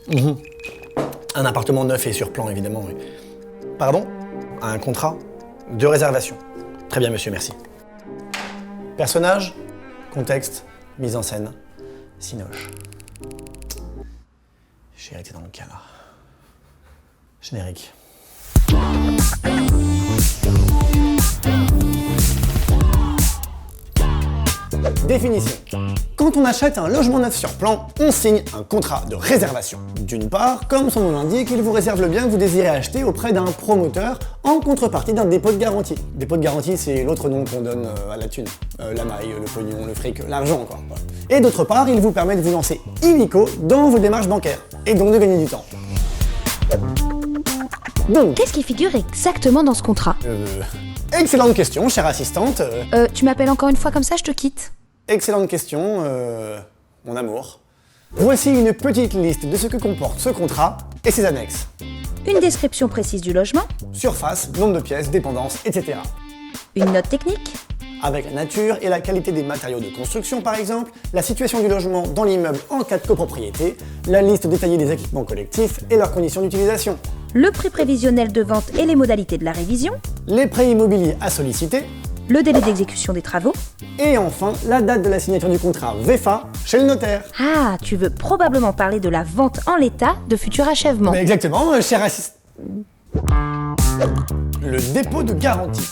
Un appartement neuf et sur plan, évidemment. Oui. Pardon? Un contrat de réservation. Très bien, monsieur, merci. Personnage, contexte, mise en scène, cinoche. J'ai été dans le cas là. Générique. Définition. Quand on achète un logement neuf sur plan, on signe un contrat de réservation. D'une part, comme son nom l'indique, il vous réserve le bien que vous désirez acheter auprès d'un promoteur en contrepartie d'un dépôt de garantie. Dépôt de garantie, c'est l'autre nom qu'on donne à la thune. La maille, le pognon, le fric, l'argent quoi. Et d'autre part, il vous permet de vous lancer illico dans vos démarches bancaires, et donc de gagner du temps. Donc, qu'est-ce qui figure exactement dans ce contrat? Excellente question, chère assistante. Tu m'appelles encore une fois comme ça, je te quitte. Excellente question, mon amour. Voici une petite liste de ce que comporte ce contrat et ses annexes. Une description précise du logement. Surface, nombre de pièces, dépendances, etc. Une note technique. Avec la nature et la qualité des matériaux de construction par exemple, la situation du logement dans l'immeuble en cas de copropriété, la liste détaillée des équipements collectifs et leurs conditions d'utilisation. Le prix prévisionnel de vente et les modalités de la révision. Les prêts immobiliers à solliciter. Le délai d'exécution des travaux. Et enfin, la date de la signature du contrat VEFA chez le notaire. Ah, tu veux probablement parler de la vente en l'état de futur achèvement. Mais exactement, cher assistant. Le dépôt de garantie.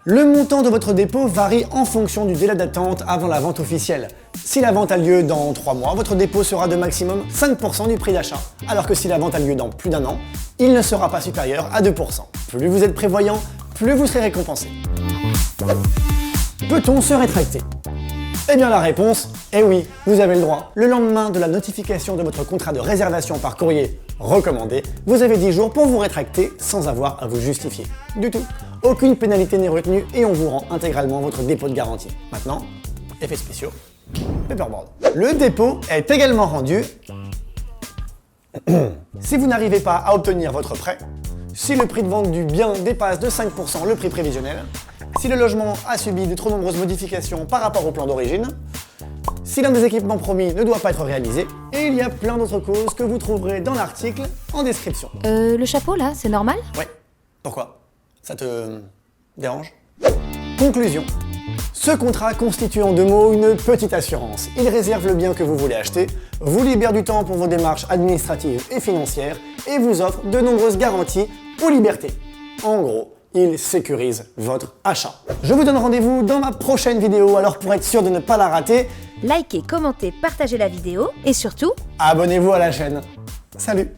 Le montant de votre dépôt varie en fonction du délai d'attente avant la vente officielle. Si la vente a lieu dans 3 mois, votre dépôt sera de maximum 5% du prix d'achat. Alors que si la vente a lieu dans plus d'1 an, il ne sera pas supérieur à 2%. Plus vous êtes prévoyant, plus vous serez récompensé. Peut-on se rétracter? Eh bien la réponse, eh oui, vous avez le droit. Le lendemain de la notification de votre contrat de réservation par courrier recommandé, vous avez 10 jours pour vous rétracter sans avoir à vous justifier. Du tout. Aucune pénalité n'est retenue et on vous rend intégralement votre dépôt de garantie. Maintenant, effets spéciaux, paperboard. Le dépôt est également rendu si vous n'arrivez pas à obtenir votre prêt, si le prix de vente du bien dépasse de 5% le prix prévisionnel, si le logement a subi de trop nombreuses modifications par rapport au plan d'origine, si l'un des équipements promis ne doit pas être réalisé, et il y a plein d'autres causes que vous trouverez dans l'article en description. Le chapeau là, c'est normal? Ouais. Pourquoi? Ça te dérange? Conclusion. Ce contrat constitue en 2 mots une petite assurance. Il réserve le bien que vous voulez acheter, vous libère du temps pour vos démarches administratives et financières, et vous offre de nombreuses garanties aux libertés. En gros, il sécurise votre achat. Je vous donne rendez-vous dans ma prochaine vidéo, alors pour être sûr de ne pas la rater, likez, commentez, partagez la vidéo et surtout, abonnez-vous à la chaîne. Salut!